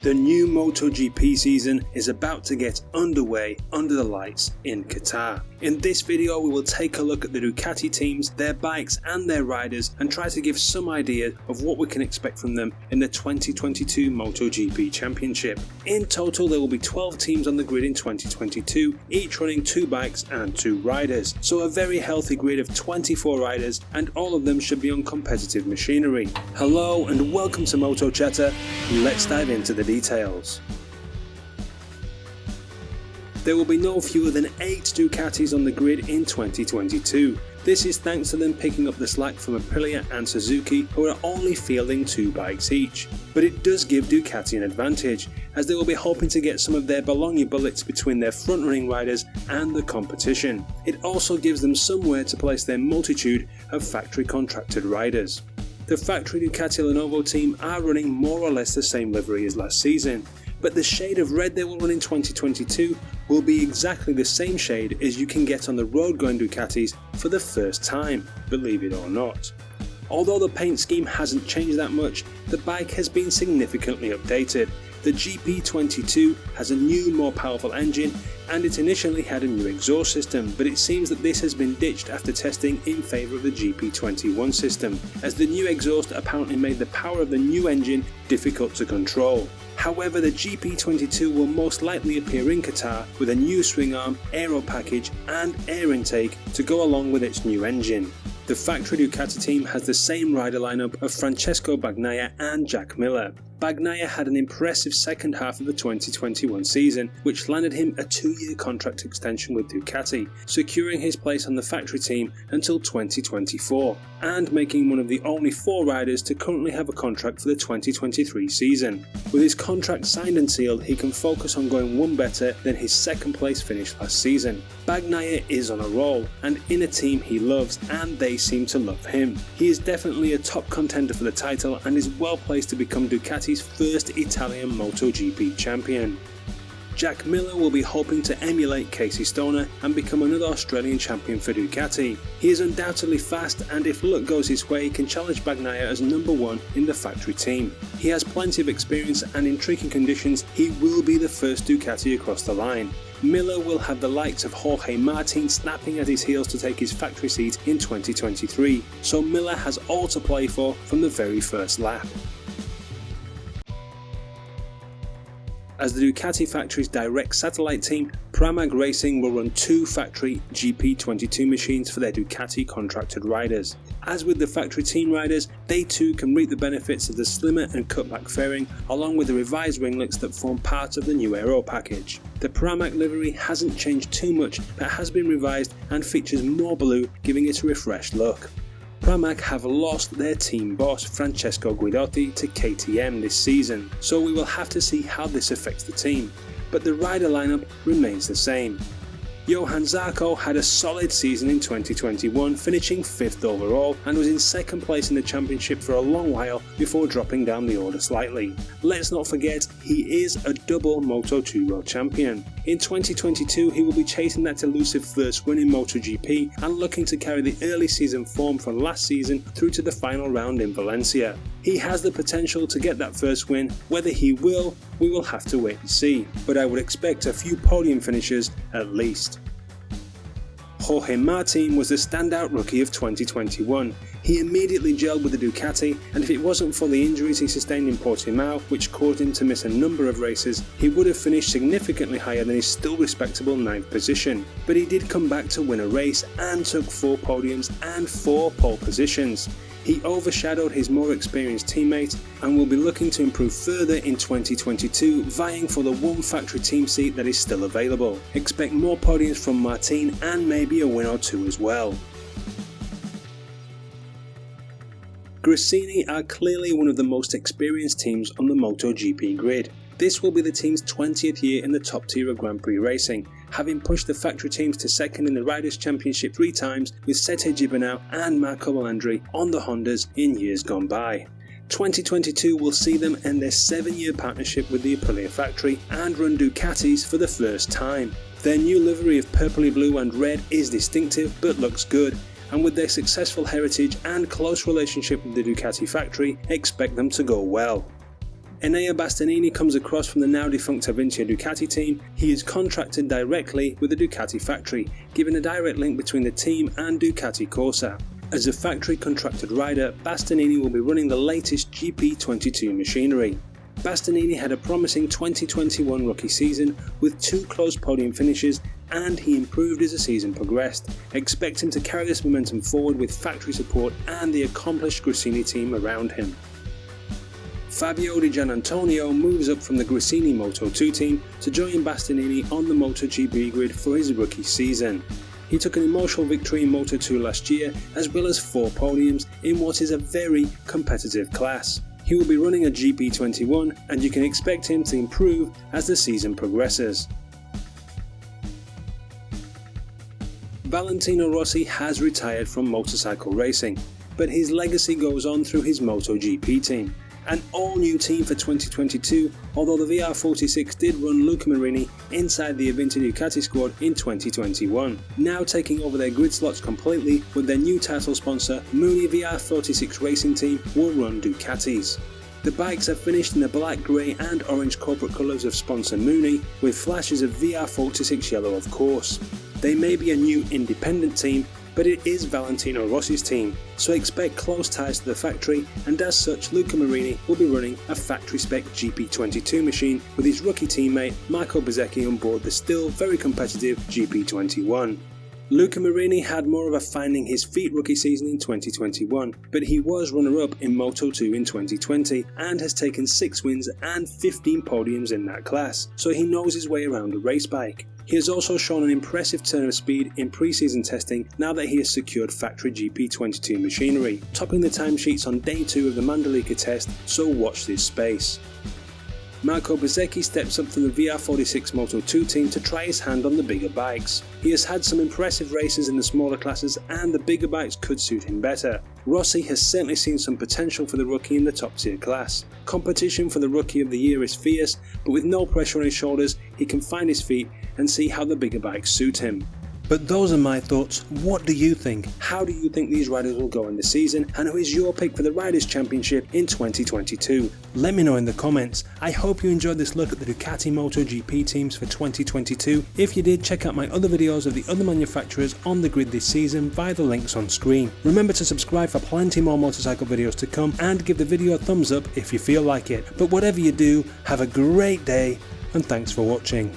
The new MotoGP season is about to get underway under the lights in Qatar. In this video we will take a look at the Ducati teams, their bikes and their riders, and try to give some idea of what we can expect from them in the 2022 MotoGP Championship. In total there will be 12 teams on the grid in 2022, each running 2 bikes and 2 riders. So a very healthy grid of 24 riders, and all of them should be on competitive machinery. Hello and welcome to Moto Chatter. Let's dive into the details. There will be no fewer than 8 Ducatis on the grid in 2022. This is thanks to them picking up the slack from Aprilia and Suzuki, who are only fielding 2 bikes each. But it does give Ducati an advantage, as they will be hoping to get some of their Bologna bullets between their front-running riders and the competition. It also gives them somewhere to place their multitude of factory-contracted riders. The factory Ducati Lenovo Team are running more or less the same livery as last season, but the shade of red they will run in 2022 will be exactly the same shade as you can get on the road-going Ducatis for the first time, believe it or not. Although the paint scheme hasn't changed that much, the bike has been significantly updated. The GP22 has a new, more powerful engine, and it initially had a new exhaust system, but it seems that this has been ditched after testing in favour of the GP21 system, as the new exhaust apparently made the power of the new engine difficult to control. However, the GP22 will most likely appear in Qatar with a new swing arm, aero package and air intake to go along with its new engine. The factory Ducati team has the same rider lineup of Francesco Bagnaia and Jack Miller. Bagnaia had an impressive second half of the 2021 season, which landed him a 2-year contract extension with Ducati, securing his place on the factory team until 2024, and making him one of the only 4 riders to currently have a contract for the 2023 season. With his contract signed and sealed, he can focus on going one better than his second place finish last season. Bagnaia is on a roll, and in a team he loves, and they seem to love him. He is definitely a top contender for the title and is well placed to become Ducati's first Italian MotoGP champion. Jack Miller will be hoping to emulate Casey Stoner and become another Australian champion for Ducati. He is undoubtedly fast, and if luck goes his way can challenge Bagnaia as number 1 in the factory team. He has plenty of experience, and in tricky conditions he will be the first Ducati across the line. Miller will have the likes of Jorge Martin snapping at his heels to take his factory seat in 2023, so Miller has all to play for from the very first lap. As the Ducati factory's direct satellite team, Pramac Racing will run 2 factory GP22 machines for their Ducati contracted riders. As with the factory team riders, they too can reap the benefits of the slimmer and cutback fairing, along with the revised ringlets that form part of the new aero package. The Pramac livery hasn't changed too much, but has been revised and features more blue, giving it a refreshed look. Pramac have lost their team boss Francesco Guidotti to KTM this season, so we will have to see how this affects the team, but the rider lineup remains the same. Johann Zarco had a solid season in 2021, finishing 5th overall, and was in 2nd place in the championship for a long while before dropping down the order slightly. Let's not forget, he is a double Moto2 World Champion. In 2022 he will be chasing that elusive first win in MotoGP and looking to carry the early season form from last season through to the final round in Valencia. He has the potential to get that first win. Whether he will, we will have to wait and see, but I would expect a few podium finishes at least. Jorge Martin was the standout rookie of 2021. He immediately gelled with the Ducati, and if it wasn't for the injuries he sustained in Portimao, which caused him to miss a number of races, he would have finished significantly higher than his still respectable 9th position. But he did come back to win a race and took 4 podiums and 4 pole positions. He overshadowed his more experienced teammate and will be looking to improve further in 2022, vying for the 1 factory team seat that is still available. Expect more podiums from Martin and maybe a win or 2 as well. Gresini are clearly one of the most experienced teams on the MotoGP grid. This will be the team's 20th year in the top tier of Grand Prix racing, having pushed the factory teams to 2nd in the Riders' Championship 3 times with Sete Gibernau and Marco Melandri on the Hondas in years gone by. 2022 will see them end their 7-year partnership with the Aprilia factory and run Ducatis for the first time. Their new livery of purpley blue and red is distinctive but looks good, and with their successful heritage and close relationship with the Ducati factory, expect them to go well. Enea Bastianini comes across from the now defunct Avintia Ducati team. He is contracted directly with the Ducati factory, giving a direct link between the team and Ducati Corsa. As a factory contracted rider, Bastianini will be running the latest GP22 machinery. Bastianini had a promising 2021 rookie season with 2 close podium finishes, and he improved as the season progressed. Expect him to carry this momentum forward with factory support and the accomplished Gresini team around him. Fabio Di Gianantonio moves up from the Gresini Moto2 team to join Bastianini on the MotoGP grid for his rookie season. He took an emotional victory in Moto2 last year, as well as 4 podiums in what is a very competitive class. He will be running a GP21, and you can expect him to improve as the season progresses. Valentino Rossi has retired from motorcycle racing, but his legacy goes on through his MotoGP team. An all-new team for 2022, although the VR46 did run Luca Marini inside the Avintia Ducati squad in 2021, now taking over their grid slots completely with their new title sponsor. Mooney VR46 Racing Team will run Ducatis. The bikes are finished in the black, grey and orange corporate colours of sponsor Mooney, with flashes of VR46 yellow of course. They may be a new independent team, but it is Valentino Rossi's team, so expect close ties to the factory, and as such Luca Marini will be running a factory-spec GP22 machine with his rookie teammate Marco Bezzecchi on board the still very competitive GP21. Luca Marini had more of a finding his feet rookie season in 2021, but he was runner-up in Moto2 in 2020 and has taken 6 wins and 15 podiums in that class, so he knows his way around a race bike. He has also shown an impressive turn of speed in pre-season testing now that he has secured factory GP22 machinery, topping the timesheets on day 2 of the Mandalika test, so watch this space. Marco Bezzecchi steps up from the VR46 Moto2 team to try his hand on the bigger bikes. He has had some impressive races in the smaller classes, and the bigger bikes could suit him better. Rossi has certainly seen some potential for the rookie in the top tier class. Competition for the Rookie of the Year is fierce, but with no pressure on his shoulders, he can find his feet and see how the bigger bikes suit him. But those are my thoughts. What do you think? How do you think these riders will go in the season, and who is your pick for the Riders' Championship in 2022? Let me know in the comments. I hope you enjoyed this look at the Ducati MotoGP teams for 2022. If you did, check out my other videos of the other manufacturers on the grid this season via the links on screen. Remember to subscribe for plenty more motorcycle videos to come, and give the video a thumbs up if you feel like it. But whatever you do, have a great day, and thanks for watching.